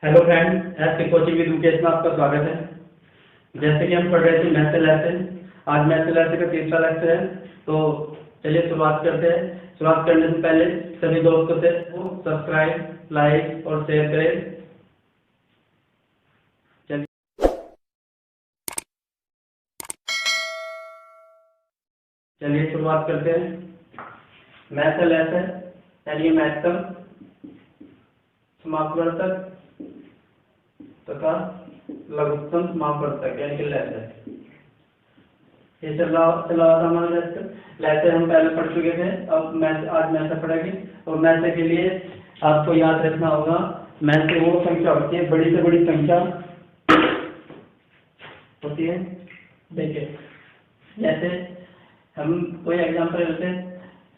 Hello friend, S coaching with Mukesh में आपका स्वागत है। जैसे कि हम पढ़ रहे थे मैथ लेसन, आज मैथ लेसन का तीसरा लेक्चर है। तो चलिए शुरुआत करते हैं। शुरुआत करने से पहले सभी दोस्तों से वो सब्सक्राइब, लाइक और शेयर करें। चलिए शुरुआत करते हैं। मैथ लेसन यानी मैथ का समापवर्तक तथा लघुत्तम समापवर्तक यानी कि लेसन। ये चला था हमारा लेसन हम पहले पढ़ चुके थे। अब मैथ आज मैथ पढ़ेंगे। और मैथ के लिए आपको याद रखना होगा, मैथ से वो संख्या होती है, बड़ी से बड़ी संख्या होती है। देखिए, जैसे हम कोई एग्जांपल लेते हैं,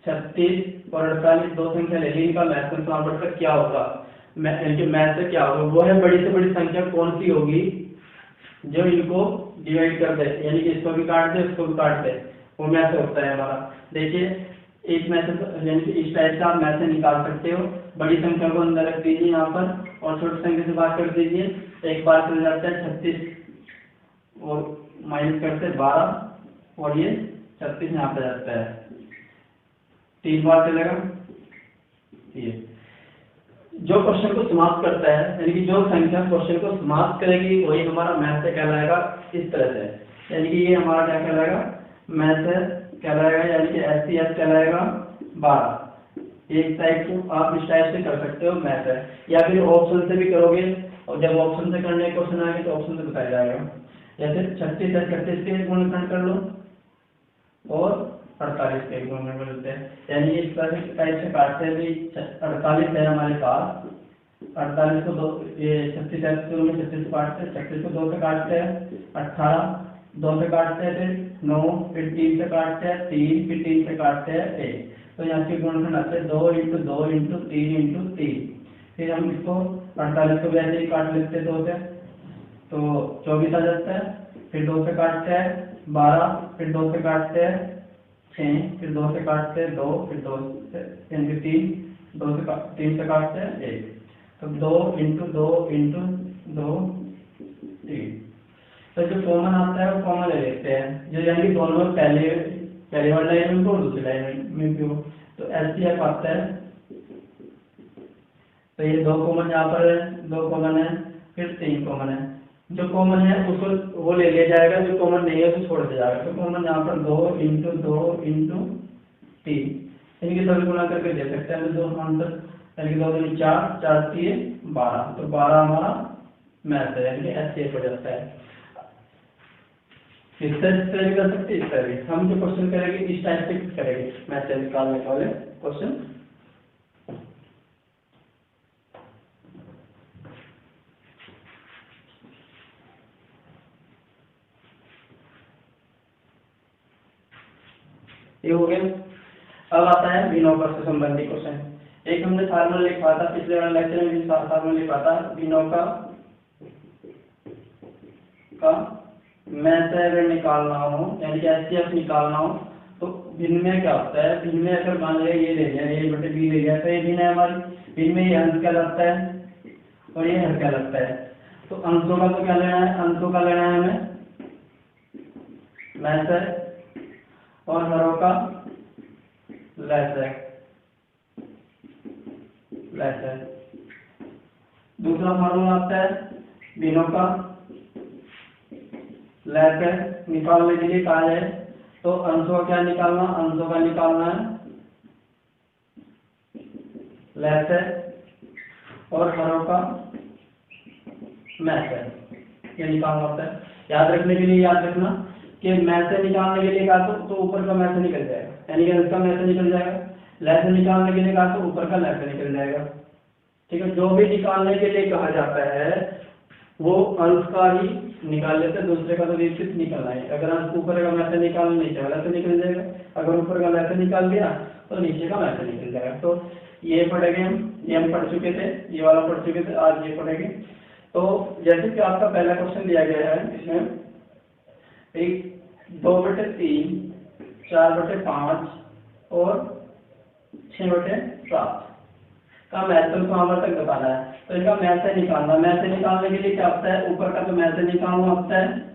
36 और 48 दो संख्या ले ली, इनका मैथ में समापवर्तक क्या होगा, मैथ से क्या होगा, वो है बड़ी से बड़ी संख्या कौन सी होगी जो इनको डिवाइड कर दे, यानी कि इसको भी काट दे उसको भी काट दे, वो मैथ होता है हमारा। देखिए, एक मैथ यानी कि इस टाइप का आप मैथ निकाल सकते हो। बड़ी संख्या को अंदर रख दीजिए यहाँ पर और छोटी संख्या से बात कर दीजिए। एक बार चल जाता है 36 और माइनस करते 12 और ये 36 यहाँ पे जाता है, 3 बार चलेगा। ये जो क्वेश्चन को समाप्त करता है, यानी कि जो संख्या क्वेश्चन को समाप्त करेगी वही हमारा मैथ से कहलाएगा। इस तरह से, यानी कि ये हमारा क्या कहलाएगा, मैथ से कहलाएगा, यानी कि एचसीएफ कहलाएगा 12। एक टाइप को आप इस टाइप से कर सकते हो मैथ है, या फिर ऑप्शन से भी करोगे। और जब ऑप्शन से करने क्वेश्चन आएंगे तो ऑप्शन से बताया जाएगा। जैसे 36 है, 36 के गुणनखंड कर लो और 48 के गुणनखंड मिलते हैं, यानी इस टाइप से काटते हैं। भी 48 है हमारे पास, 48 को 2, ये 36 है, 36 को काटते हैं, 36 को 2 से काटते हैं, 18 2 से काटते हैं, फिर 9, फिर 3 से काटते हैं, 3 फिर 3 से काटते हैं 1। तो यहाँ के गुणनखंड आते हैं 2 × 2 × 3 × 3। फिर हम इसको 48 को भी ऐसे ही काट लेते हैं 2 से, तो 24 आ जाता है। फिर 2 से काटते हैं 12, फिर 2 से काटते हैं 6, फिर 2 से काटते हैं 2, फिर 2 से यानी कि 3, 3 से काटते हैं 1। तो 2 × 2 × 2 3। तो जो कॉमन आता है वो कॉमन ले लेते हैं, जो यानी कि दोनों में पहले वाली लाइन में और दूसरी लाइन में भी हो, तो एलसीएम आता है। तो ये 2 कॉमन यहाँ पर है, 2 कॉमन है, फिर 3 कॉमन है। जो कॉमन है उसको वो ले लिया जाएगा, जो कॉमन नहीं है उसको छोड़ दिया जाएगा। तो कॉमन यहाँ पर 2 × 2 × 3, इनके सभी गुणा करके दे सकते हैं 2 आंसर, यानी कि 2 × 4, 4 × 3 12। तो 12 हमारा मैथ है, यानी कि एचसीएफ हो जाता है। इस तरह से कर सकते हैं। इस तरह हम जो क्वेश्चन करेंगे इस टाइप से करेंगे, मैथ से निकालने वाले क्वेश्चन। ये हो गया। अब आता है विनोवर से संबंधित क्वेश्चन। एक हमने फार्मूला लिखा था पिछले वाले लेक्चर में, भी फार्मूला लिखा था विनोवर का मैथ अगर निकालना हो, यानी कि एचसीएफ निकालना हो, तो भिन्न में क्या होता है। भिन्न में अगर मान लिया ये ले लिया, a बटे b ले लिया, तो ये भिन्न है हमारी। भिन्न में ये अंश क्या लगता है और ये हर क्या लगता है। तो अंशों का तो क्या लेना है, अंशों का लेना है हमें मैथ है, और हरों का लेस है। दूसरा फार्मूला आता है भिन्नों का लेस है, निकालने के लिए कहा है। तो अंशों का क्या निकालना, अंशों का निकालना है लेस है, और हरों का मैथ है, ये निकालना होता है। याद रखने के लिए याद रखना कि मैथ से निकालने के लिए कहा तो ऊपर का मैथ निकल जाएगा, यानी कि अंश का मैथ निकल जाएगा। लेस से निकालने के लिए कहा तो ऊपर का लेस निकल जाएगा। ठीक है, जो भी निकालने के लिए कहा जाता है वो अंश का ही निकाल लेते हैं, दूसरे का तो विपरीत निकलना है। अगर अंश ऊपर का मैथ निकालना, नीचे वाला तो निकल जाएगा। अगर ऊपर का मैथ निकाल दिया तो नीचे का मैथ निकल जाएगा। तो ये पढ़ेंगे ये हम पढ़ चुके थे, ये वाला पढ़ चुके थे, आज ये पढ़ेंगे। तो जैसे कि आपका पहला क्वेश्चन दिया गया है, इसमें एक 2/3, 4/5 और 6/7। का महत्तम समावर्तक बताना है। तो इनका में से निकालना, में से निकालने के लिए क्या होता है, ऊपर का तो में से निकालना होता है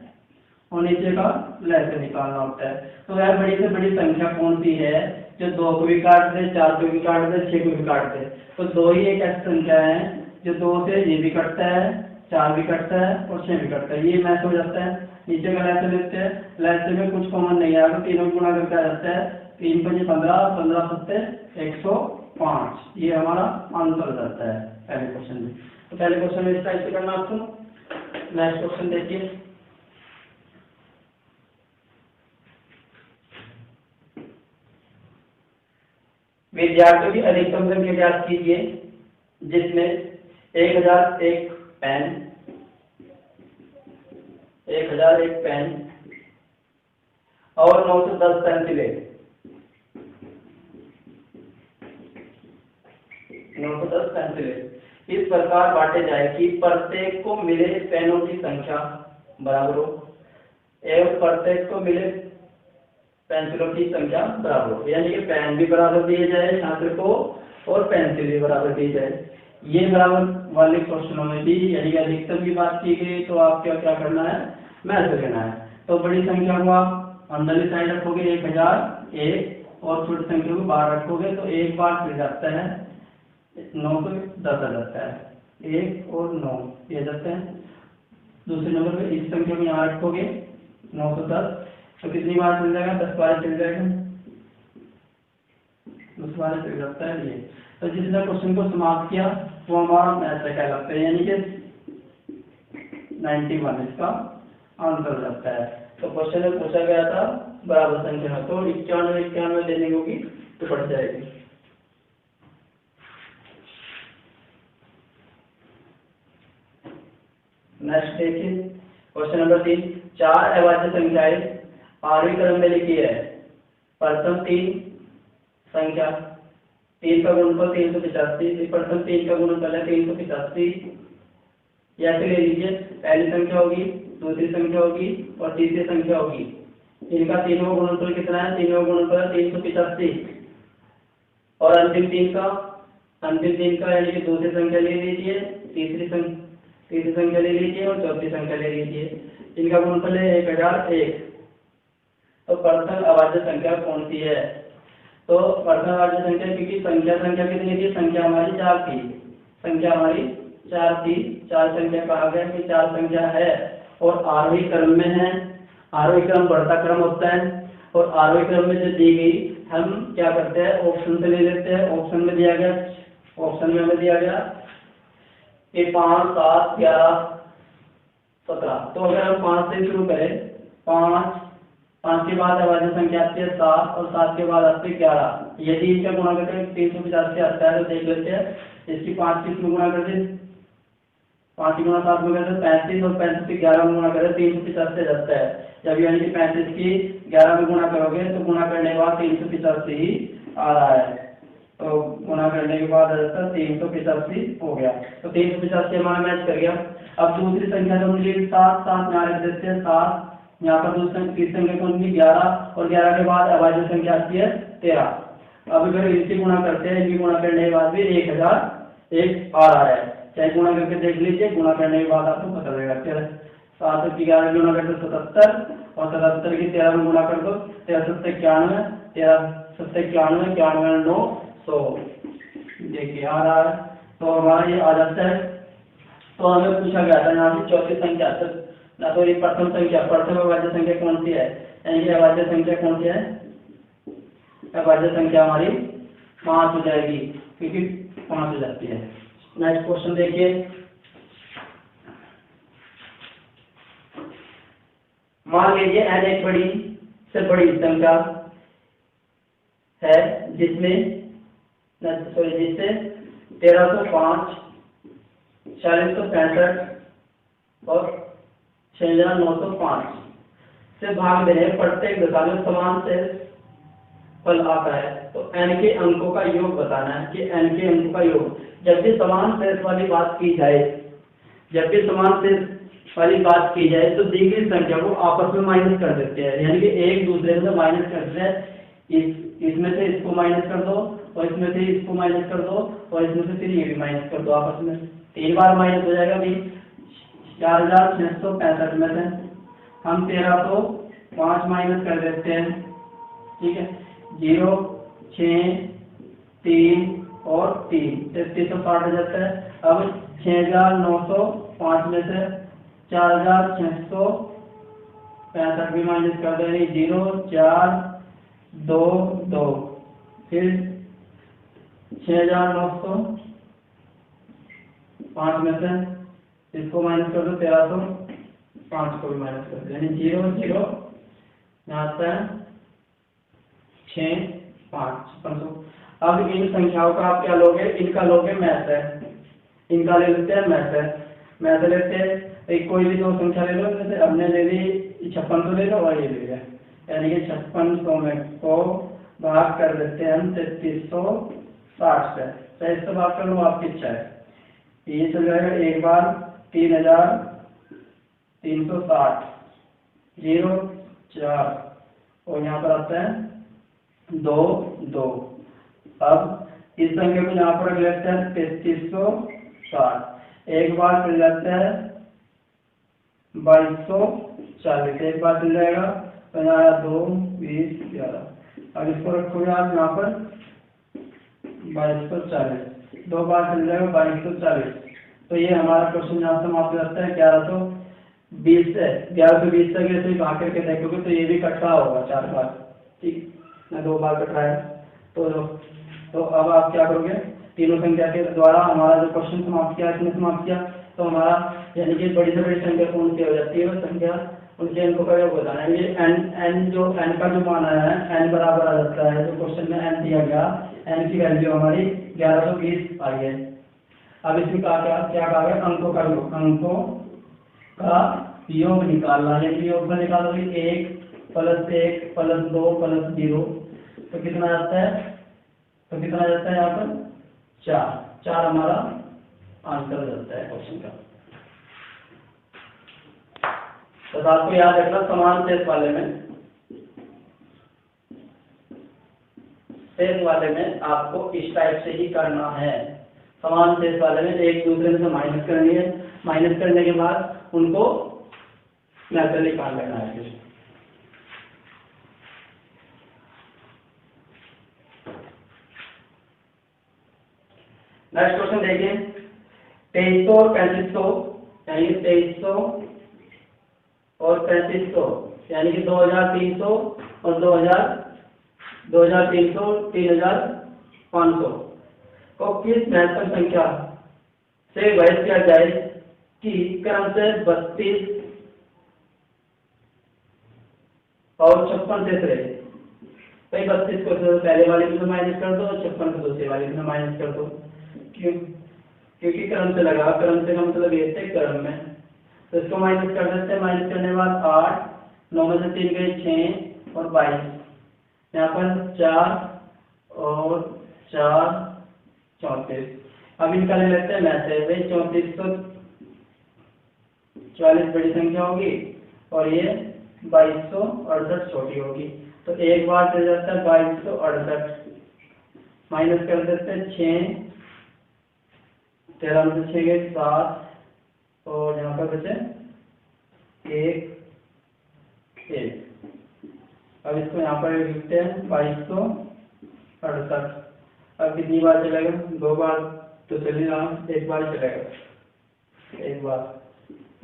और नीचे का ले से निकालना होता है। तो वह बड़ी से बड़ी संख्या कौन सी है जो 2 को भी काट दे, 4 को भी काट दे, 6 को भी काट दे। तो 2 ही एक ऐसी संख्या है जो 2 से ये भी कटता है, 4 भी कटता है और 6 भी कटता है। ये मैच हो जाता है। नीचे का लहसे लेते हैं, लहसे में कुछ कॉमन नहीं है, तो तीनों गुणा करके आ जाता है 3 5 15, 15 7 105। ये हमारा आंसर हो जाता है पहले क्वेश्चन में। तो पहले क्वेश्चन में इस टाइप से करना आपको। नेक्स्ट क्वेश्चन देखिए, विद्यार्थियों की अधिकतम संख्या ज्ञात कीजिए जिसमें 1001 पेन, 1001 पेन और 910 पेंसिलें, 910 पेंसिलें इस प्रकार बांटे जाए कि प्रत्येक को मिले पेनों की संख्या बराबर हो एवं प्रत्येक को मिले पेंसिलों की संख्या बराबर हो। यानी कि पेन भी बराबर दिए जाए छात्र को और पेंसिल भी बराबर दी जाए। ये बराबर वाले क्वेश्चनों में भी यानी कि अधिकतम की बात की गई, तो आपको क्या करना है, मैथ करना है। तो बड़ी संख्या को आप अंदर की साइड रखोगे 1001 और छोटी संख्या को बाहर रखोगे तो एक बार मिल जाता है 9 को 10 आ जाता है, 1 और 9 ये जाते हैं। दूसरे नंबर पे इस संख्या को यहाँ रखोगे 910, तो कितनी बार मिल जाएगा, 10 बार चल जाएगा, 10 बार चल जाता है ये। तो जिसने क्वेश्चन को समाप्त किया वो हमारा मैथ कहलाता है, यानी कि 91 इसका आंसर जाता है। तो क्वेश्चन में पूछा गया था बराबर संख्या में, तो 91 लेने होगी तो बढ़ जाएगी। नेक्स्ट देखिए क्वेश्चन नंबर 3, 4 अभाज्य संख्याएं आरोही क्रम में लिखी है। प्रथम 3 संख्या 3 का गुणनफल 385, प्रथम 3 का गुणनफल है 385, या फिर ले लीजिए पहली संख्या होगी, दूसरी संख्या होगी और तीसरी संख्या होगी। इनका तीनों गुणनफल कितना है, तीनों गुणनफल 385 और अंतिम 3 का यानी कि दूसरी संख्या ले लीजिए, तीसरी संख्या ले लीजिए और चौथी संख्या ले लीजिए। इनका गुणनफल है 1001। तो प्रथम अभाज्य संख्या कौन सी है, तो प्रथम अभाज्य संख्या, क्योंकि संख्या कितनी थी, संख्या हमारी 4 थी, संख्या हमारी 4 थी, 4 संख्या कहा गया कि 4 संख्या है और आरोही क्रम में है। आरोही क्रम बढ़ता क्रम होता है और आरोही क्रम में जो दी गई हम क्या करते हैं, ऑप्शन से ले लेते हैं। ऑप्शन में दिया गया कि 5 7 11 17। तो अगर हम 5 से शुरू करें, 5 के बाद अभाज्य संख्या आती है 7 और 7 के बाद आती है 11। यदि इनका गुणा करते हैं 385 आता है, तो देख लेते हैं इसकी 5 की गुणा कर दें, 5 गुणा 7 में करते 35 और 35 की 11 में गुणा करें 385 जाता है। जब यानी कि 35 की 11 में गुणा करोगे तो गुणा करने के बाद 385 ही आ रहा है। तो गुणा करने के बाद 385 हो गया, तो 385 हमारा मैच कर गया। अब दूसरी संख्या तो मुझे 7 यहाँ रख देते हैं 7, यहाँ पर तीसरी संख्या कौन सी 11 और 11 के बाद अभाज्य संख्या आती है 13। अब अगर इनकी गुणा करते हैं, इनकी गुणा करने के बाद भी 1001 आ रहा है, चाहे गुणा करके देख लीजिए, गुणा करने के बाद आपको पता लगेगा। 7 की 11 गुणा कर दो 77 और 77 की 13 में गुणा कर दो 13 7 91, 13 7 91, 91 9 100। देखिए आ रहा है, तो हमारा ये आ जाता है। तो हमें पूछा गया था यहाँ से चौथी संख्या ना, तो ये प्रथम अभाज्य संख्या कौन सी है, यानी कि अभाज्य संख्या कौन सी है, अभाज्य संख्या हमारी 5 हो जाएगी, क्योंकि 5 हो जाती है। नेक्स्ट क्वेश्चन देखिए, मान लीजिए n एक बड़ी से बड़ी संख्या है जिससे 1305, 4065 और 6905 से भाग देने प्रत्येक दशा में समान से फल आता है। तो n के अंकों का योग बताना है कि n के अंकों का योग। जब भी समान शेष वाली बात की जाए, तो दी गई संख्या को आपस में माइनस कर देते हैं, यानी कि एक दूसरे से माइनस करते हैं। इसमें से इसको माइनस कर दो और इसमें से इसको माइनस कर दो और इसमें से फिर ये भी माइनस कर दो आपस में, 3 बार माइनस हो जाएगा भी 4665 में से हम 1305 माइनस कर देते हैं, ठीक है, 0 6 3 और 3 3360 हो जाता है। अब 6905 में से 4665 भी माइनस कर देंगे, 0 4 2 2, फिर 6905 में से इसको माइनस कर दो, 1305 को भी माइनस कर दो, यानी 0 0 यहाँ आता है 6 5 500। अब इन संख्याओं का आप क्या लोगे, इनका लोगे मैथ है, इनका ले लेते हैं मैथ है, मैथ लेते हैं एक कोई भी दो संख्या ले लो, जैसे हमने ले ली 5600 ले लो और ये ले लिया, यानी कि 5600 में को भाग कर देते हैं हम 3360 से, चाहे इससे भाग कर लो आपकी इच्छा है, ये चल जाएगा एक बार 3360 0 4 और यहाँ पर आता है 2 2। अब इस संख्या को यहाँ पर रख लेते हैं 3360, एक बार चल जाता है 2240, एक बार चल जाएगा तो यहाँ 2 20 11। अब इसको रखोगे आप यहाँ पर 2240, 2 बार चल जाएगा 2240, तो ये हमारा क्वेश्चन यहाँ समाप्त हो जाता है। 1120 से 1120 तक ऐसे ही भाग करके देखोगे तो ये भी कटरा होगा 4 बार, ठीक ना, 2 बार कटरा है। तो अब आप क्या करोगे, तीनों संख्या के द्वारा हमारा जो क्वेश्चन समाप्त किया, इसमें समाप्त किया, तो हमारा यानी कि बड़ी से बड़ी संख्या कौन सी हो जाती है, वो संख्या उनके एन को क्या बताना है, ये एन जो एन का जो मान आया है एन बराबर आ जाता है, जो क्वेश्चन में एन दिया गया, एन की वैल्यू हमारी 1120 आई है। अब इसमें क्या कहा गया, अंकों का योग निकालना है, योग में निकालोगे 1 + 1 + 2 + 0, तो कितना आता है, यहाँ पर 4 हमारा आंसर हो जाता है क्वेश्चन का। तो आपको याद रखना समान शेष वाले में आपको इस टाइप से ही करना है, समान शेष वाले में एक दूसरे से माइनस करनी है, माइनस करने के बाद उनको मैथड निकाल लेना है। नेक्स्ट क्वेश्चन देखिए, 2300 और 3500 यानी कि 2300 और 3500 यानी कि 2300 और 2300 3500 को किस महत्वपूर्ण संख्या से विभाजित किया जाए कि क्रम से 32 और 56 शेष रहे। भाई 32 को पहले वाले में माइनस कर दो और 56 को दूसरे वाले में माइनस कर दो, क्योंकि क्रम से लगा, क्रम से का मतलब ये थे क्रम में, तो इसको माइनस कर देते हैं, माइनस करने के बाद 8 9 में से 3 गए 6 और 22, यहाँ पर 4 और 4 34। अब इनका ले लेते हैं मैसेज, भाई 3440 बड़ी संख्या होगी और ये 2268 छोटी होगी, तो एक बार चल जाता है 2268, माइनस कर देते हैं 6 13 में से 6 गए 7 और यहाँ पर बचे 1 1। अब इसको यहाँ पर लिखते हैं 2268। अब कितनी बार चलेगा, 2 बार तो चलिए रहा, एक बार चलेगा, एक बार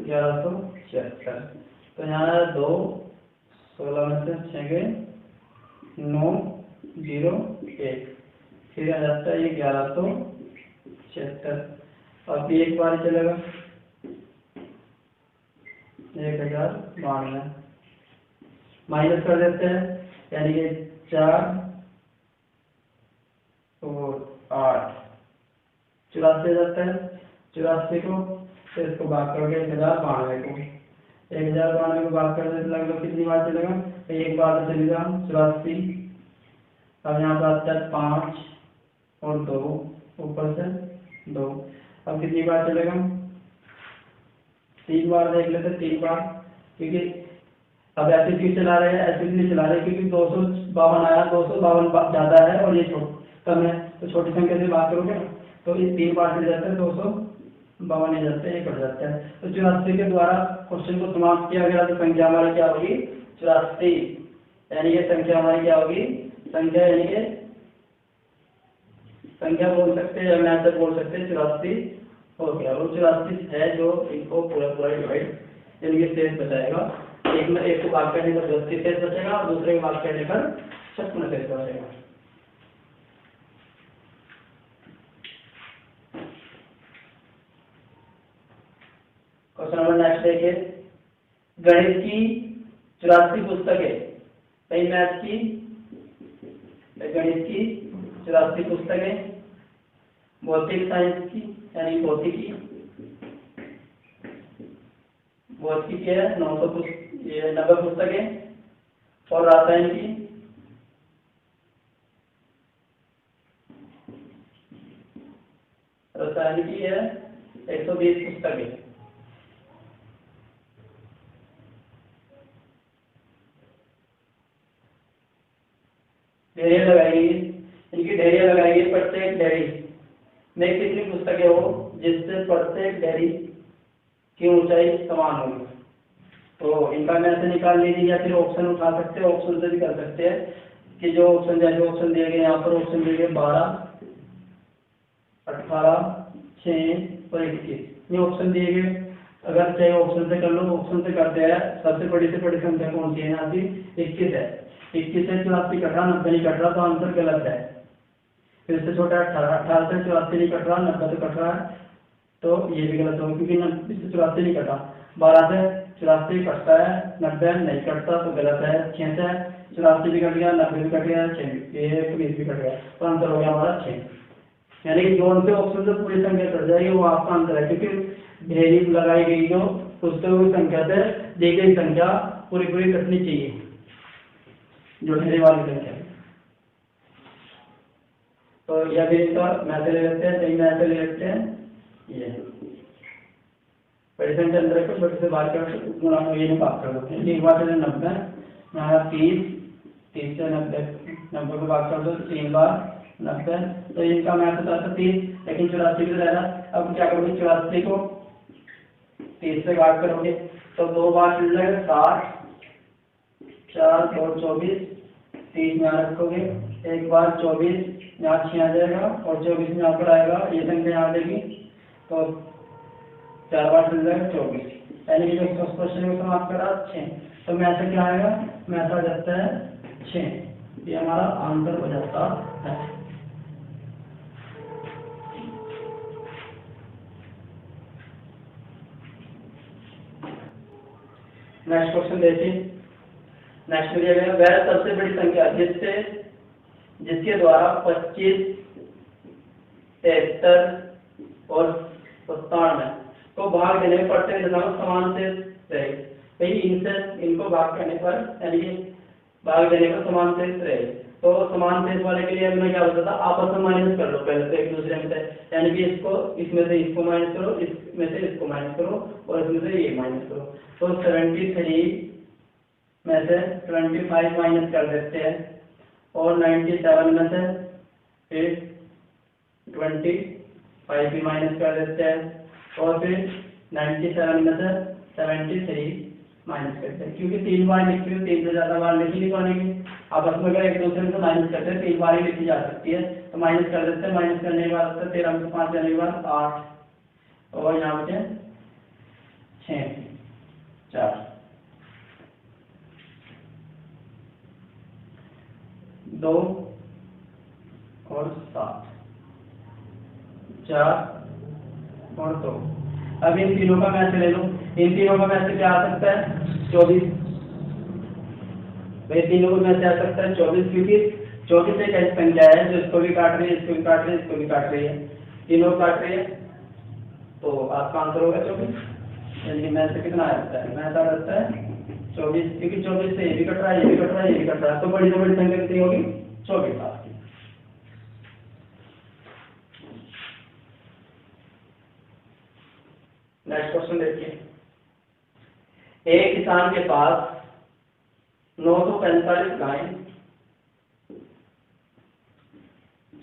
1176, तो यहाँ 2 16 में से 6 गए 9 0 1, फिर आ जाता है ये 1176। अब एक बार चलेगा 1092, माइनस कर देते हैं, यानी कि 4 और 8 84 जाता है, 84 को फिर इसको भाग करोगे 1092 को, 1092 को भाग कर देते लगभग कितनी बार चलेगा, एक बार तो चलेगा 84। अब यहाँ पर आता है 5 और 2 ऊपर से 2, अब कितनी बार चलेगा, 3 बार देख लेते, 3 बार, क्योंकि अब ऐसे चला रहे हैं, ऐसे नहीं चला रहे, क्योंकि 252 आया, 252 ज्यादा है और ये कम है तो छोटी संख्या से बात करोगे ना, तो इस 3 पार्ट में जाते हैं 252 हो जाते हैं, ये कट जाता है। तो 84 के द्वारा क्वेश्चन को समाप्त किया गया। तो संख्या हमारी क्या होगी 84, यानी कि संख्या हमारी क्या होगी, संख्या यानी कि संख्या बोल सकते हैं या मैथड बोल सकते हैं, 84 हो गया। और 84 है जो इनको पूरा पूरा डिवाइड यानी कि शेष बचाएगा। एक को भाग करने पर 32 शेष बचेगा और दूसरे को भाग करने पर 56 शेष बचेगा। क्वेश्चन नंबर नेक्स्ट देखिए, गणित की 84 पुस्तकें, कई मैथ की गणित की 84 पुस्तकें, भौतिक साइंस की यानी भौतिकी है 90 पुस्तकें, और रसायन की है 120 पुस्तकें। ढेरियां लगाएंगे, इनकी ढेरियां लगाएंगे। प्रत्येक ढेरी में कितनी पुस्तकें हो जिससे प्रत्येक ढेरी की ऊंचाई समान होगी। तो इनका मैं ऐसे निकाल लीजिए, या फिर ऑप्शन उठा सकते हैं, ऑप्शन से भी कर सकते हैं कि जो ऑप्शन जैसे ऑप्शन दिए गए यहाँ पर ऑप्शन दिए गए 12, 18, 6 और 21 ये ऑप्शन दिए गए। अगर चाहे ऑप्शन से कर लो, ऑप्शन से करते हैं। सबसे बड़ी से बड़ी संख्या कौन सी है यहाँ की 21 है। 21 से 84 कट रहा, 90 नहीं कट रहा, तो आंसर गलत है। फिर से छोटा 18, 18 से 84 नहीं कट रहा, 90 तो कट रहा है, तो ये भी गलत होगा क्योंकि 90 से 84 नहीं कटा। 12 से 84 कटता है, 90 नहीं कटता तो गलत है। 6 से 84 भी कट गया, 90 भी कट गया, 6 भी कट गया, तो आंसर हो गया हमारा 6। यानी कि जोन से ऑप्शन से पूरी संख्या कट जाएगी, वो आपका आंसर है। क्योंकि ढेरी लगाई गई जो पुस्तकों की संख्या से दी गई संख्या पूरी पूरी कटनी चाहिए, जो ढेरी वाली संख्या। तो यह भी इसका मैसेज ले लेते हैं, सही मैसेज ले लेते हैं। ये बड़ी संख्या अंदर को छोटे से बाहर कर गुणा ये नहीं बात कर सकते हैं। एक बार चले 90, यहाँ 30 से 90 को बात कर दो 3 बार 90, तो इनका मैथ होता है 30, लेकिन 84 भी रहेगा। अब क्या करोगे 84 को 30 से बात करोगे तो 2 बार चल जाएगा 60, 4 और 24, 30 यहाँ रखोगे, एक बार 24 यहाँ 6 आ जाएगा और 24 यहाँ पर आएगा, ये संख्या यहाँ देगी, तो 4 बार चल जाएगा 24। यानी कि जो क्वेश्चन को समाप्त करा 6, तो मैथ क्या आएगा, मैथ आ जाता है 6। ये हमारा आंसर हो जाता है। नेक्स्ट क्वेश्चन देखिए। नेक्स्ट दिया गया, वह सबसे बड़ी संख्या जिसके द्वारा 25, 73 और 97 को भाग देने पर प्रत्येक दशमलव समान शेष रहे। भाई इनको भाग करने पर यानी कि भाग देने पर समान शेष रहे, तो समान शेष वाले के लिए मैं क्या बताता, आपस में माइनस कर लो पहले तो एक दूसरे में से, यानी कि इसमें से इसको माइनस करो, इसमें से इसको माइनस करो और इसमें से ये माइनस करो। तो 73 में से 25 माइनस कर देते हैं और 97 में से फिर 25 भी माइनस कर देते हैं और फिर 97 में से 73 माइनस करते हैं। क्योंकि 3 बार लिखते हैं, 3 से ज़्यादा बार लिख नहीं पाएंगे। आपस में अगर एक दूसरे से माइनस करते हैं 3 बार ही लिखी जा सकती है, तो माइनस कर देते हैं। माइनस करने के बाद 13 में 5 जाने के बाद 8 और यहाँ बचे 6, 4, 2 और 7, 4 और 2। अब इन तीनों का मैच ले लो, इन तीनों का मैच क्या आ सकता है 24। भाई तीनों को मैच आ सकता है 24, क्योंकि 24 एक ऐसी संख्या है जो इसको भी काट रही है, इसको भी काट रही है, इसको भी काट रही है, तीनों काट रही है, तो आपका आंसर होगा 24। यानी मैथ से कितना आ जाता है, मैथ आ जाता है 24, क्योंकि 24 से ये भी कट रहा है, ये भी कट रहा है, ये भी कट रहा है, तो बड़ी से बड़ी संख्या कितनी होगी 24 आपकी। नेक्स्ट क्वेश्चन देखिए, एक किसान के पास 945 गायें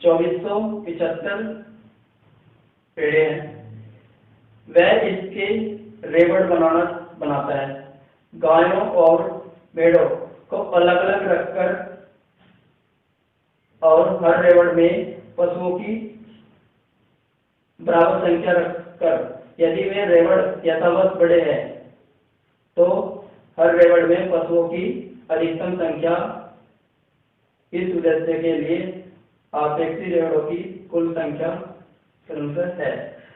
2475 पेड़े हैं। वह इसके रेवड़ बनाता है। गायों और भेड़ों को अलग अलग रखकर और हर रेवड़ में पशुओं की बराबर संख्या रखकर यदि वे रेवड़ यथावत बड़े हैं तो हर रेवड़ में पशुओं की अधिकतम संख्या इस उद्देश्य के लिए आपेक्षिक रेवड़ों की कुल संख्या क्रमशः है।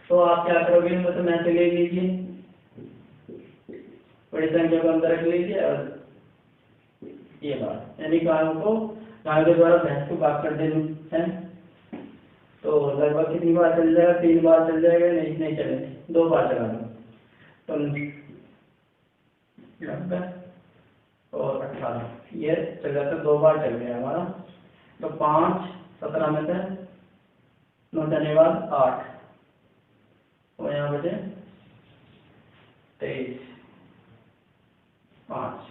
तो आप क्या करोगे, मतलब मैं से ले लीजिए, बड़ी संख्या को अंदर रख लीजिए और ये बात यानी गायों के द्वारा भैंस को भाग कर देना है। तो लगभग कितनी बार चल जाएगा, 3 बार चल जाएगा, नहीं चलेंगे, 2 बार चला दो तो 90 और 18 ये चल जाता है, 2 बार चल गया हमारा। तो 5 17 में से 9 जाने बाद 8 और यहाँ बचे 23 5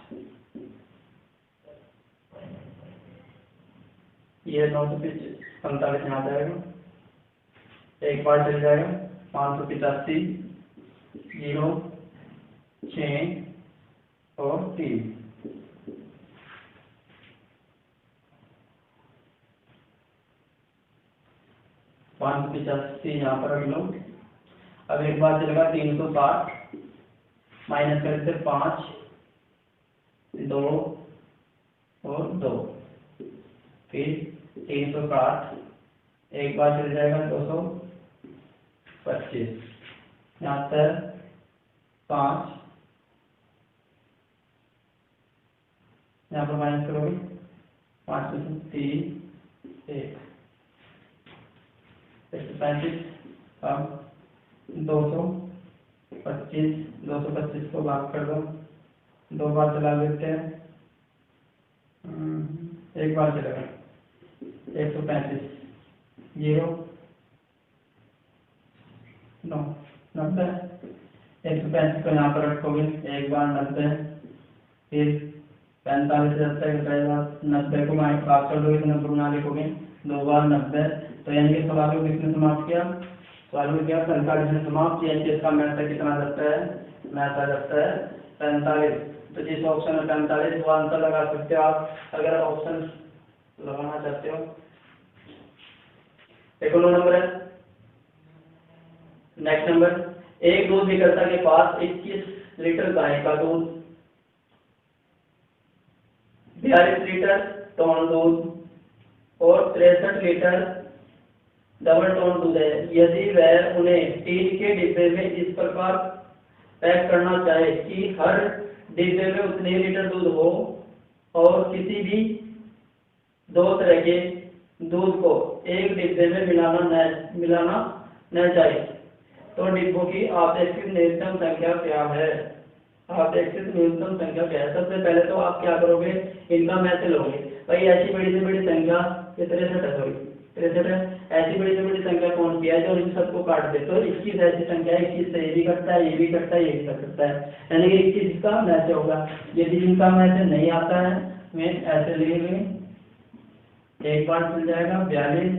ये 945 यहाँ जाएगा, 1 बार चल जाएगा, 585 0 6 और 3 585 यहाँ पर रख लो। अब 1 बार चलेगा 360 माइनस करते 5 2 और 2 फिर 360 1 बार चल जाएगा 225 यहाँ पर 5 यहाँ पर माइनस करोगे 5 में से 3 1 135 अब 225 को भाग कर दो, 2 बार चला लेते हैं, 1 बार चलेगा 135 0 9 90 135 को यहाँ पर रखोगे, 1 बार 90 फिर 45 रहता 90 को भाग कर दोगे तो 90 बना लिखोगे, 2 बार 90। तो यानी कि सवाल को किसने समाप्त किया, सवाल में क्या 45 ने समाप्त, यानी कि इसका मैथ कितना जाता है, मैथ आ जाता है 45। तो जिस ऑप्शन में 45 वो आंसर लगा सकते हो आप, अगर ऑप्शन लगाना चाहते हो। एक और नंबर है, नेक्स्ट नंबर, एक दूध विक्रेता के पास 21 लीटर गाय का दूध, 42 लीटर टोन दूध और 63 लीटर डबल टोन दूध है। यदि वह उन्हें स्टील के डिब्बे में इस प्रकार पैक करना चाहे कि हर डिब्बे में उतने लीटर दूध हो और किसी भी 2 तरह के दूध को एक डिब्बे में मिलाना न चाहे तो डिब्बों की अपेक्षित न्यूनतम संख्या क्या है, अपेक्षित न्यूनतम संख्या क्या है। सबसे पहले तो आप क्या करोगे, इनका मैथ लोगे, भाई ऐसी बड़ी से बड़ी संख्या 63 है, सॉरी 63 है, ऐसी बड़ी से बड़ी संख्या कौन सी है जो इन सबको काट दे, तो 21 ऐसी संख्या है, 21 से ये भी कटता है, ये भी कटता है, ये भी कटता है, यानी कि 21 का मैथ होगा। यदि इनका मैथ नहीं आता है मैं ऐसे लिखेंगे, 1 बार चल जाएगा 42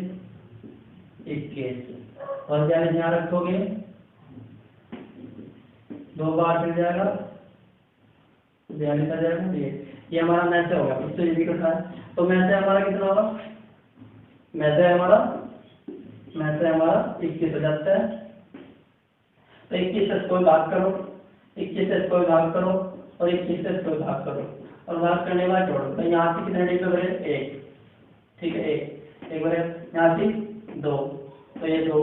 21 और 42 यहाँ रखोगे, 2 बार चल जाएगा 42 आ जाएगा, ये हमारा मैथ होगा, इससे ये भी कट रहा है। तो मैथ हमारा कितना होगा, मैथ हमारा 21 हो जाता है। तो 21 से इसको भाग करो, 21 से इसको भाग करो और 21 से इसको भाग करो और भाग करने के बाद जोड़ो। तो यहाँ से कितने डिब्बे भरे, 1, ठीक है, 1 भरे, यहाँ से 2 तो ये 2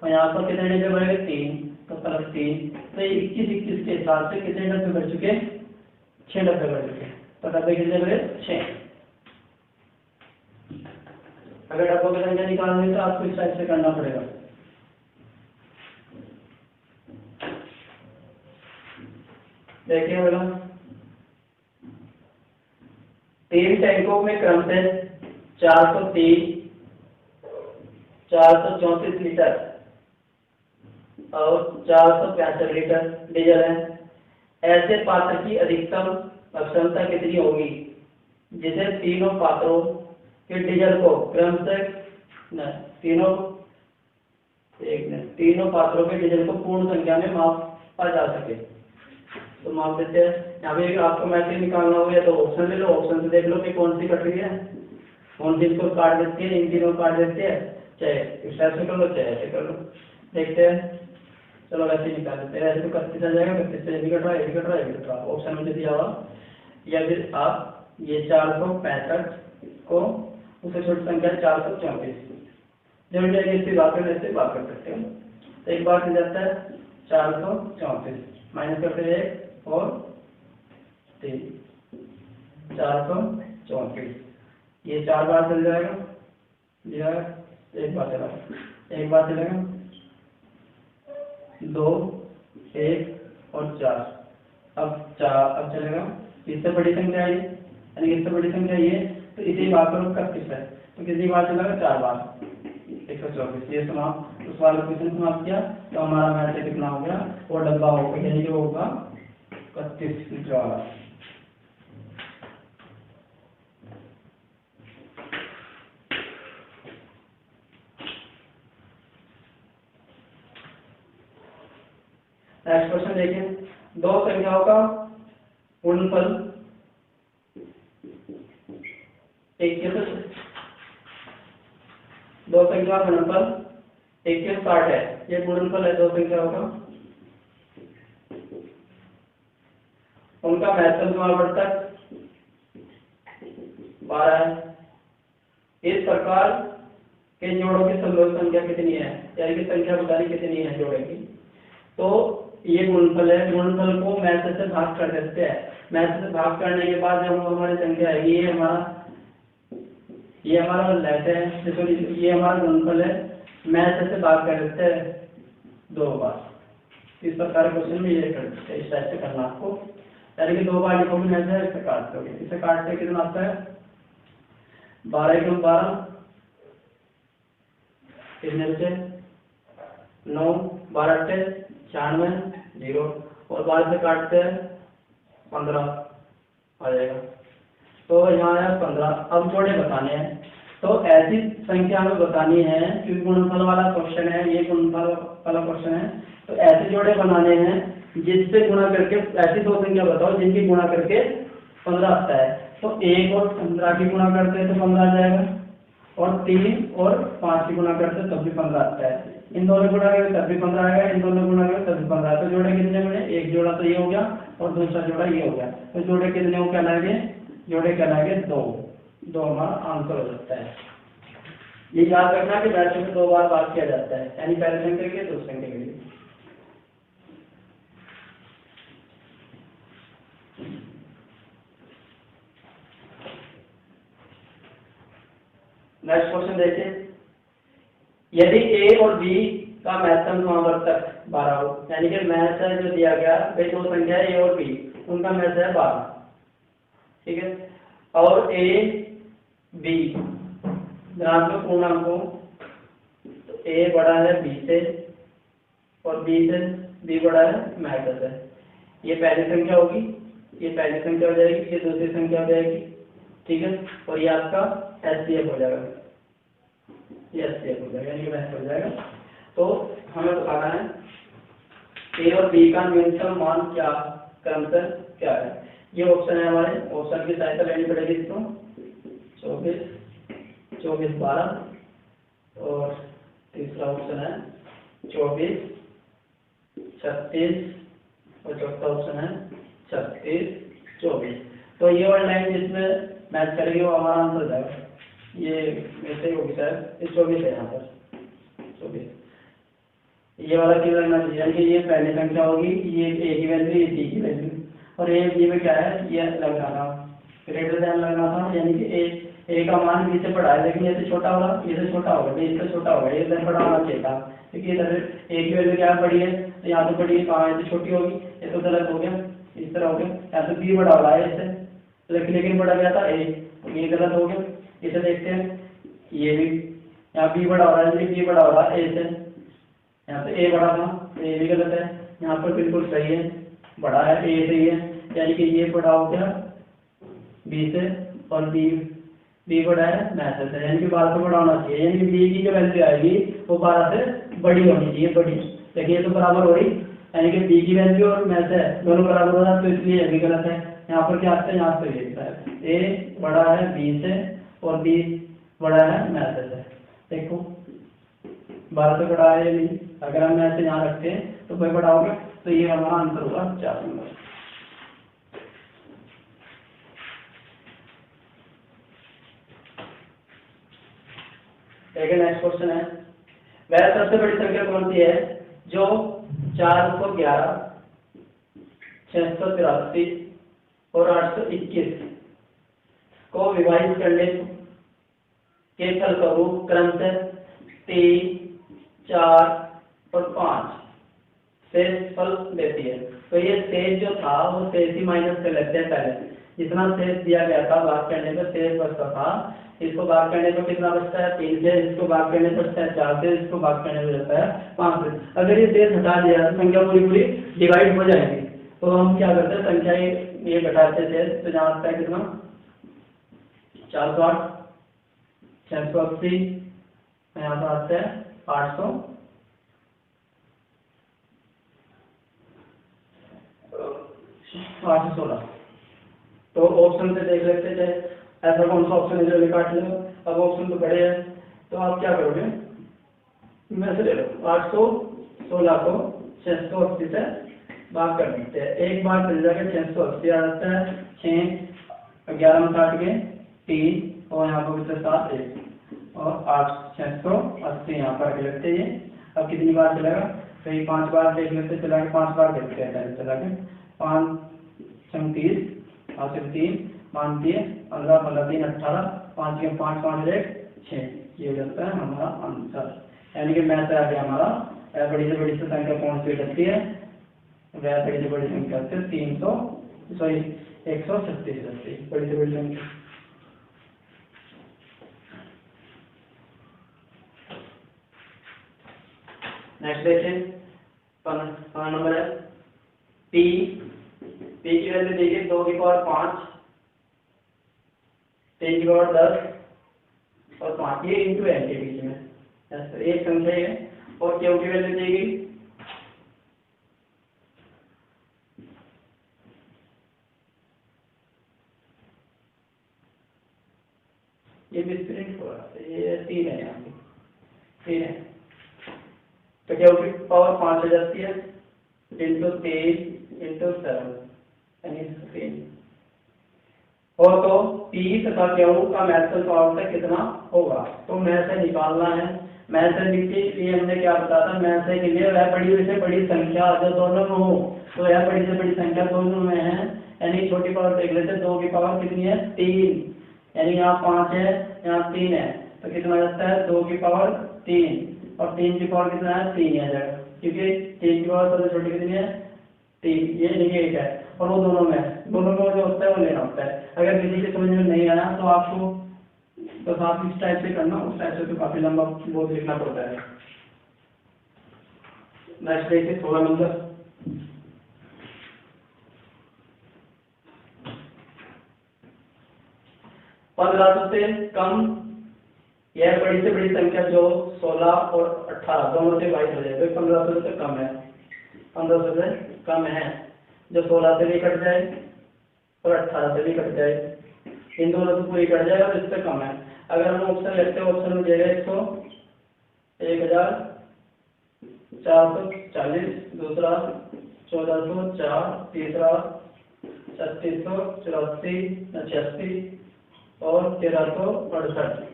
और यहाँ पर कितने डिब्बे भरे, 3 तो प्लस 3। तो 21 के हिसाब से कितने डब्बे भर चुके, 6 डब्बे भर चुके। तो डब्बे कितने भरे, 6। अगर डब्बों की संख्या निकालनी तो आपको इस टाइप से करना पड़ेगा। देखिए बोला 3 टैंकों में क्रमशः 430 434 लीटर और 465 लीटर डीजल है। ऐसे पात्र की अधिकतम क्षमता कितनी होगी जिसे तीनों पात्रों के डीजल को क्रमशः न तीनों एक मिनट, तीनों पात्रों के डिवीजन को पूर्ण संख्या में मापा जा सके तो माप देते हैं। यहाँ पे आपको मैट्रिक्स निकालना हो या तो ऑप्शन ले लो, ऑप्शन से देख लो कि कौन सी कट रही है, कौन सी इसको काट देती है, इन तीनों काट देती है, चाहे इस टाइप से कर लो चाहे ऐसे कर लो। देखते हैं, चलो वैसे ही निकाल देते हैं। ऐसे तो 31 आ जाएगा, 31 से ये भी कट रहा है, ये भी कट रहा है, ये भी कट रहा है, ऑप्शन में दिया हुआ। या फिर आप ये 465 को उससे छोटी संख्या 434 जब जाएगी इससे बात कर सकते हो। तो एक बार मिल जाता है 434 माइनस करते हैं 1 और 3, 434 ये 4 बार चल जाएगा, एक बार चला, एक बार चलेगा 2, 1 और 4। अब चलेगा इससे बड़ी संख्या ये, यानी इससे बड़ी संख्या ये, तो इसी बार पर 31 है तो कितनी बार चलेगा 4 बार, 124। ये समाप्त, उस वाले क्वेश्चन समाप्त किया तो हमारा मैथ कितना हो गया, वो डब्बा होगा, यानी कि वो होगा 31 वाला। नेक्स्ट क्वेश्चन देखिए, दो संख्याओं का गुणनफल दो संख्या का गुणनफल 160 है। ये गुणनफल है दो संख्याओं का, उनका महत्तम समावर्तक 12 है। इस प्रकार के जोड़ों की संभव संख्या कितनी है, यानी कि संख्या बतानी कितनी है जोड़े की। तो ये गुणनफल है, गुणनफल को मैथ से भाग कर देते हैं। मैथ से भाग करने के बाद जब हमारी संख्या है, ये हमारा लेते हैं, देखो ये हमारा गुणनफल है, मैथ से भाग कर देते हैं 2 बार। इस प्रकार क्वेश्चन में ये करते हैं, इस टाइप से करना आपको, यानी कि 2 बार लिखोगे मैथ से, इसे काट दोगे, इसे काटते कितना आता है 12 × 12 कितने बचे 9, 12 × 96 0 और 12 से काटते हैं 15 आ जाएगा। तो यहाँ आया 15। अब जोड़े बताने हैं, तो ऐसी संख्या हमें बतानी है क्योंकि गुणनफल वाला क्वेश्चन है, ये गुणनफल वाला क्वेश्चन है। तो ऐसे जोड़े बनाने हैं जिससे गुणा करके, ऐसी दो संख्या बताओ जिनकी गुणा करके 15 आता है। तो 1 और 15 की गुणा करते हैं तो 15 आ जाएगा, और 3 और 5 की गुणा करते हैं तब भी 15 आता है। इन दोनों गुणा करें तब भी 15 आएगा, इन दोनों गुणा करें तब भी 15। तो जोड़े कितने बने, एक जोड़ा तो ये हो गया और दूसरा जोड़ा ये हो गया। तो जोड़े कितने हो कहलाएंगे, जोड़े कहलाएंगे 2 हमारा आंसर हो जाता है। ये याद रखना कि वैसे में 2 बार बात किया जाता है, यानी पहले संख्या के लिए दूसरे संख्या के लिए। नेक्स्ट क्वेश्चन देखिए, यदि ए और बी का महत्तम समावर्तक 12 हो, यानी कि मैथ है जो दिया गया भाई दो संख्या है ए और बी, उनका मैथ है 12, ठीक है। और ए बी धनात्मक पूर्णांक हो, तो ए बड़ा है बी से और बी से बी बड़ा है मैथ से। ये पहली संख्या होगी, ये पहली संख्या हो जाएगी, ये दूसरी संख्या हो जाएगी, ठीक है। और ये आपका एचसीएफ हो जाएगा, ये एचसीएफ हो जाएगा, यानी कि मैथ हो जाएगा। तो हमें बताना है ए और बी का न्यूनतम मान क्या, क्रमशः क्या है। ये ऑप्शन है हमारे, ऑप्शन की सहायता लेनी पड़ेगी इसको। 24, 24, 12 और तीसरा ऑप्शन है 24, 36 और चौथा ऑप्शन है 36, 24। तो ये वाली लाइन जिसमें मैच करेगी वो हमारा आंसर हो जाएगा। ये वैसे ही होगी शायद, ये 24 है यहाँ पर 24। ये वाला क्यों लगना चाहिए, यानी कि ये पहली संख्या होगी, ये ए की वैल्यू, ये बी की वैल्यू, और ये में क्या है, ये लगना था ग्रेटर देन लगना था, यानी कि ए का मान बी से बड़ा है, लेकिन ये से छोटा होगा, ये से छोटा होगा, बी से छोटा होगा, ये से बड़ा होना चाहिए था, क्योंकि इधर ए की वैल्यू क्या बड़ी है, तो यहाँ तो बड़ी है, कहाँ है तो छोटी होगी, ये तो गलत हो गया, इस तरह हो गया। यहाँ तो बी बड़ा हो रहा है इससे, लेकिन बड़ा गया था ए, ये गलत हो गया। इसे देखते हैं, ये भी यहाँ बी बड़ा हो रहा है, बी बड़ा हो रहा है ए से, यहाँ पे ए बड़ा था, ए भी गलत है, यहाँ पर बिल्कुल सही है, बड़ा है ए से ही है, यानी कि ये बड़ा हो गया बी से और बी बी बड़ा है मैसेज है, यानी कि 12 से बड़ा होना चाहिए, यानी कि बी की जो वैल्यू आएगी वो 12 से बड़ी होनी चाहिए, बड़ी। देखिए ये तो बराबर हो रही, यानी कि बी की वैल्यू और मैथ है दोनों बराबर हो रहा है, तो इसलिए ये भी गलत है। यहाँ पर क्या आता है, यहाँ पर ये लिखता है ए बड़ा है बी से और बी बड़ा है मैथ से। देखो 12 से बड़ा है नहीं, अगर हम ऐसे यहाँ रखते हैं तो कोई बड़ा होगा, तो ये हमारा आंसर होगा 4 नंबर। नेक्स्ट क्वेश्चन है, वह सबसे बड़ी संख्या कौन सी है जो 411, 683 और 821 को विभाजित करने के फलस्वरूप क्रमशः 3, 4 और 5 शेष फल देती है। तो ये शेष जो था वो शेष ही माइनस कर लेते हैं पहले, जितना शेष दिया गया था भाग करने पर शेष बचता था, इसको भाग करने पर कितना बचता है 3 से, इसको भाग करने पर बचता है 4 से, इसको भाग करने पर बचता है 5 से। अगर ये शेष हटा दिया तो संख्या पूरी पूरी डिवाइड हो जाएगी। तो हम क्या करते हैं, संख्या ये घटाते थे, तो जहाँ आता है कितना 408, 680, यहाँ पर आता है 816। तो ऑप्शन से देख लेते थे ऐसा कौन सा ऑप्शन है जो काट लो। अब ऑप्शन तो बड़े हैं, तो आप क्या करोगे, मैं से ले लो 816 को 680 से भाग कर देते हैं, एक बार चल जाकर 680 आ जाता है, 6 11 में काट के 3 और यहाँ पर बचता 7 1 और 8 680 यहाँ पर लेते हैं। अब कितनी बार चलेगा, तो ये 5 बार देख लेते, चला के 5 बार देखते हैं, चला के 5 30 5 3 5 3 15 15 3 18 5 के 5 5 1 6, ये जाता है हमारा आंसर। यानी कि मैथ आ गया हमारा, बड़ी से बड़ी संख्या कौन सी होती है, वह बड़ी से बड़ी संख्या से 136 बड़ी से बड़ी संख्या। नेक्स्ट देखिए 5 नंबर है पी की वैल्यू देखिए 2 की पावर 5, 3 की पावर 10 और 5, ये इंटू एन के बीच में एक संख्या है। और क्यू की वैल्यू देगी ये भी प्रिंट हो रहा है, ये 3 है, यहाँ पे 3 है, तो क्यू की पावर 5 हो जाती है इंटू 3 इंटू 7 यानी 3। और तो पी तथा क्यू का मैथ्स पावर कितना होगा, तो मैथ से निकालना है। मैथ से लिखने के लिए हमने क्या बताया था, मैथ से के लिए वह बड़ी से बड़ी संख्या जो दोनों में हो, तो यह बड़ी से बड़ी संख्या दोनों में है, यानी छोटी पावर देख लेते हैं, 2 की पावर कितनी है 3, यानी यहाँ 5 है यहाँ 3 है, तो कितना जाता है 2 की पावर 3 और 3 की पावर कितना है 3 आ जाएगा, क्योंकि 3 की पावर सबसे छोटी कितनी है 3, ये देखिए 1 है, और वो दोनों में जो होता है वो लेना होता है। अगर किसी के समझ में नहीं आया तो आपको बस आप इस टाइप से करना, उस टाइप से तो काफी लंबा बोर्ड लिखना पड़ता है। नेक्स्ट देखिए 16 नंबर, से कम यह बड़ी से बड़ी संख्या जो 16 और 18 दोनों से वाइज हो जाए, तो 1500 से कम है, 1500 से कम है, जो 16 से भी कट जाए और 18 से भी कट जाए, इन दोनों से पूरी कट जाए और इससे कम है। अगर हम ऑप्शन लेते हैं, ऑप्शन में देगा 1440, दूसरा 1404, तीसरा 3684, 86 और 1368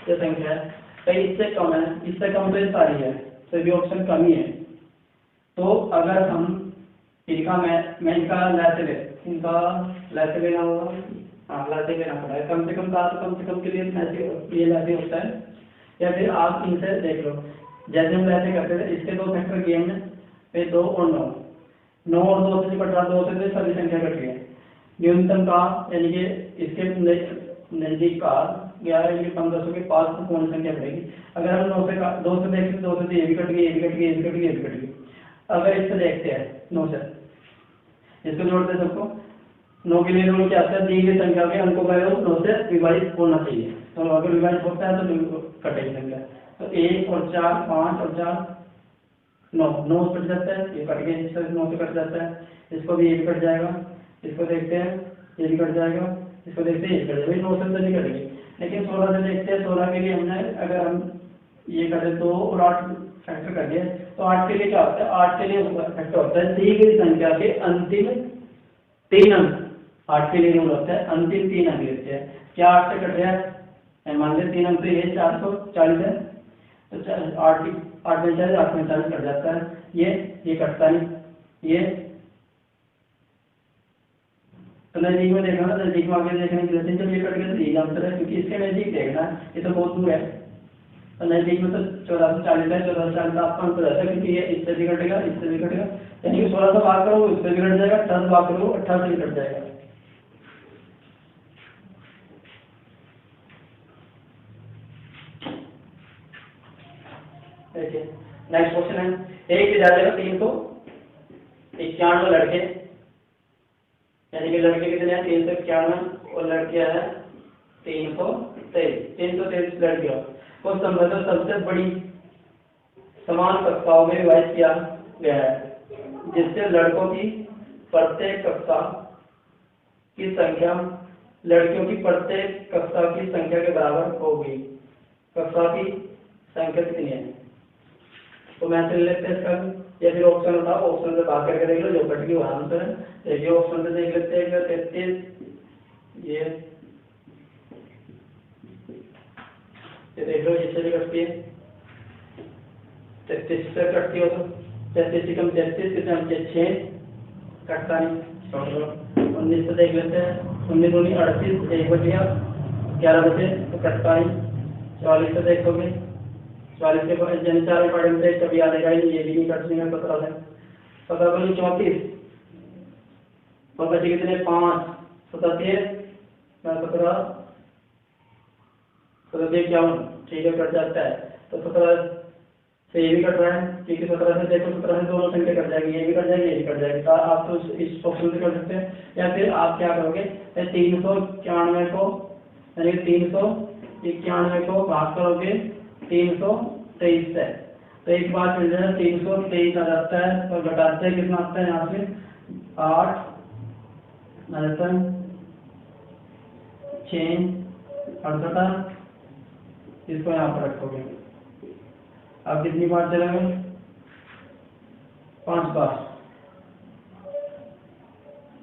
ये संख्या है। कई इससे कम है, इससे कम तो ये सारी है, तो भी ऑप्शन कम ही है। तो अगर हम इनका मैं इनका लेना होगा, हाँ लाते लेना पड़ा है, कम से कम के लिए ये लाते होता है। या फिर आप इनसे देख लो, जैसे हम लाते करते थे, इसके 2 फैक्टर किए हमने, फिर 2 और 9 और 2 से कट रहा, 2 से सभी संख्या कट गई। न्यूनतम का यानी कि इसके नजदीक का 11 यानी 1500 के पास तो कौन संख्या बढ़ेगी। अगर हम 2 से देखते 2 से ये भी कट गई, ये भी कट गई, ये भी कट गई, ये भी कट गई। अगर इससे देखते हैं 9 से, इसको जोड़ते हैं सबको, 9 के लिए रूल क्या आता है, दी गई संख्या के अंकों का योग 9 से विभाजित होना चाहिए। तो अगर विभाजित होता है तो कटेगी संख्या। तो 1 और 4, 5 और 4 9, 9 कट जाता है, ये कट गया, इससे 9 से कट जाता है, इसको भी ये भी कट जाएगा, इसको देखते हैं ये भी कट जाएगा, इसको देखते हैं ये कट जाएगा, 9 से तो नहीं कटेगी। लेकिन 16 से देखते हैं, 16 के लिए हमने अगर हम ये करें 2 और 8 फैक्टर कर दिया, तो 8 के लिए क्या होता है, 8 के लिए फैक्टर होता है दी गई संख्या के अंतिम 3 अंक। 8 के लिए रूल होता है अंतिम 3 अंक लेते हैं। क्या 8 से कट रहा है, मान लीजिए 3 अंक तो ये 440 है, तो 8 में 40 8 में 40 कट जाता है, ये कटता नहीं, ये तो नजदीक में देखना, नजदीक में आगे देखने की जरूरत है, जब ये कट गया तो यही आंसर है, क्योंकि इसके नजदीक देखना है, ये तो बहुत दूर है। तो नजदीक में तो 1440 है, 1440 आपका आंसर रहता है, क्योंकि ये इससे भी कटेगा, इससे भी कटेगा, यानी कि 16 से भाग करो इससे भी कट जाएगा, 18 से भाग करो 18 से भी कट जाएगा। देखिए नेक्स्ट क्वेश्चन है, एक विद्यालय में 391 लड़के, यानी कि लड़के कितने हैं 391 और लड़कियां हैं 323 लड़कियों को संबंधित सबसे बड़ी समान कक्षाओं में विभाजित किया गया है, जिससे लड़कों की प्रत्येक कक्षा की संख्या लड़कियों की प्रत्येक कक्षा की संख्या के बराबर होगी। कक्षा की संख्या कितनी है, तो मैं चल लेते हैं इसका, या फिर ऑप्शन होता है, ऑप्शन से बात करके देख लो, जो कट गई वो आंसर है। देखिए ऑप्शन से देख लेते हैं, 33 ये देख लो, इससे भी कटती है, 33 से कटती हो तो 33 कम 33 कितने बचे 6 कटता नहीं। 19 से देख लेते हैं, 19 दूनी 38 1 बच गया, 11 बचे तो कटता नहीं। 44 से देखोगे, 44 के बाद जन 4 पॉइंट से कभी आ जाएगा, ये भी नहीं कटने में 17 से 17 बोली 34 तो बचे कितने 5 17 17 51, ठीक है कट जाता है। तो 17 से ये भी कट रहा है, क्योंकि 17 से देखो 17 से दोनों संख्या कट जाएगी, ये भी कट जाएगी ये भी कट जाएगी। तो आप तो इस ऑप्शन से कर सकते हैं, या फिर आप क्या करोगे 391 को, यानी 391 को भाग करोगे 323 से, तो एक बात मिल जाए 323 आ जाता है, और घटाते हैं कितना आता है यहाँ से 8 आ जाता है 6 68, इसको यहाँ पर रखोगे। अब कितनी बार चलेंगे 5 बार,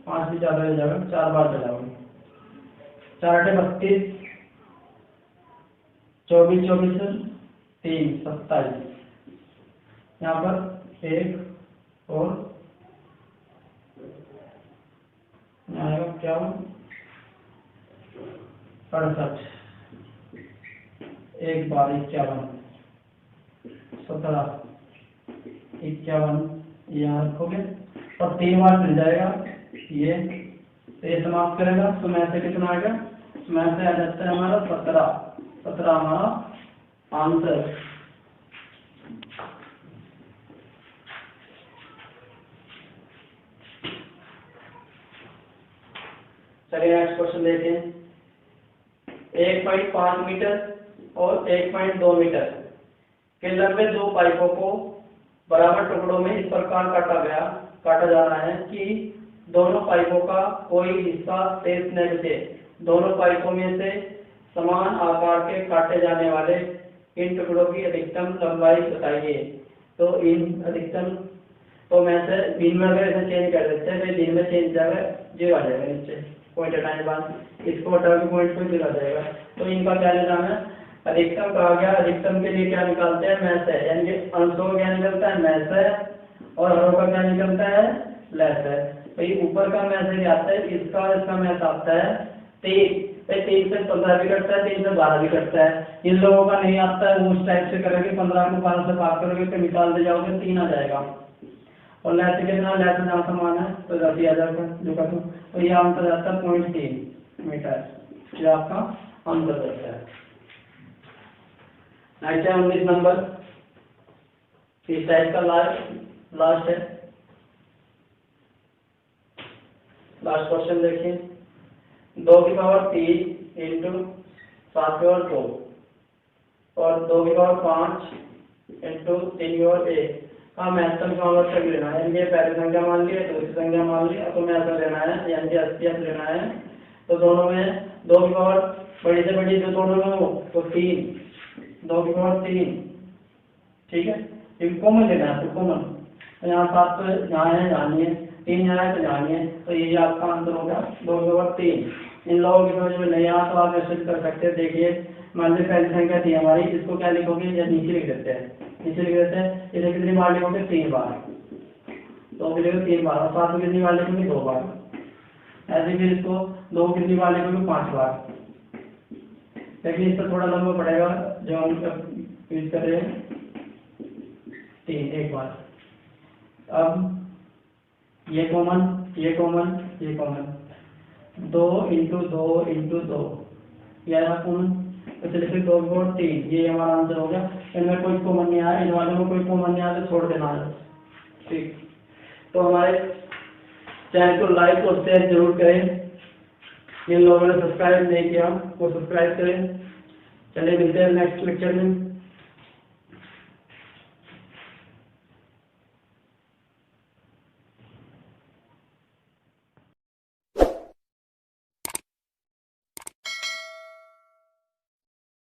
5 से ज्यादा हो जाएगा, 4 बार चलाओगे। 4 32 24 24 3 27, यहाँ पर 1 और आएगा क्या 68, 1 बार 51 17 51 यहाँ रखोगे, और 3 बार मिल जाएगा ये, तो ये समाप्त करेगा, तो मैं से कितना आएगा, मैं से आ जाता है हमारा 17 हमारा आंसर। चलिए नेक्स्ट क्वेश्चन देखें, 1.5 मीटर और 1.2 मीटर के लंबे 2 पाइपों को बराबर टुकड़ों में इस प्रकार काटा जाना है कि दोनों पाइपों का कोई हिस्सा शेष न बचे। दोनों पाइपों में से समान आकार के काटे जाने वाले इन टुकड़ों की अधिकतम लंबाई बताइए। तो इन अधिकतम, तो मैं से दिन में अगर इसे चेंज कर देते हैं, तो दिन में चेंज जाएगा 0 आ जाएगा नीचे, पॉइंट हटाने के बाद इसको हटा के पॉइंट को 0 आ जाएगा। तो इनका क्या निकालना है, अधिकतम कहा गया, अधिकतम के लिए क्या निकालते हैं मैथ है, यानी कि अंशों का क्या निकलता है मैथ है, और हरों का क्या निकलता है लेस है। तो ये ऊपर का मैथ आता है, इसका मैथ आता है 3 से 15 भी कटता है, 3 से 12 भी कटता है। इन लोगों का नहीं आता है, वो उस टाइप से करोगे, 15 को 12 से भाग करोगे तो निकाल दे जाओगे 3 आ जाएगा। और लेस कितना, लेस जहाँ समान है तो 10 आ जाएगा जो का, तो ये आंसर आता है 0.3 मीटर, ये आपका आंसर रहता है। नेक्स्ट है 19 नंबर, इस टाइप का लास्ट है। लास्ट क्वेश्चन देखिए, 2 की पावर 3 इंटू 7 की पावर 2 और 2 की पावर 5 इंटू 3 की पावर 1 का महत्तम सामर्थ्य लेना है। यानी पहली संख्या मान ली, दूसरी संख्या मान ली, तो महत्तम लेना है यानी 80 लेना है। तो दोनों में 2 की पावर बड़ी से बड़ी जो दोनों में हो तो 3, 2 की पावर 3, ठीक है, एक कॉमन लेना है आपको कॉमन। तो यहाँ 7 तो यहाँ है, यहाँ नहीं है, 3 यहाँ है तो यहाँ नहीं है, तो ये आपका आंसर होगा 2 की पावर 3। इन लोगों की समझ में नहीं आया तो आप ऐसे कर सकते हैं। देखिए मान लीजिए पहली संख्या थी हमारी, इसको क्या लिखोगे या नीचे लिख देते हैं, नीचे लिख देते हैं। इसे कितनी बार लिखोगे? 3 बार। 2 के लिए 3 बार, और 7 को कितनी बार लिखोगे? 2 बार। ऐसे फिर इसको 2 को कितनी बार लिखोगे? 5 बार। लेकिन इसका थोड़ा लंबा पड़ेगा जो हम यूज कर रहे हैं, 3 एक बार। अब ये कॉमन, ये कॉमन, ये कॉमन, 2 इंटू 2 इंटू 2 यह कॉमन, तो चलिए फिर 2 और 3, ये हमारा आंसर हो गया। इनमें कोई कॉमन नहीं आया, इन वालों में कोई कॉमन नहीं आया तो छोड़ देना है, ठीक। तो हमारे चैनल को लाइक और शेयर जरूर करें। जिन लोगों ने सब्सक्राइब नहीं किया वो सब्सक्राइब करें। चलिए मिलते हैं नेक्स्ट लेक्चर में।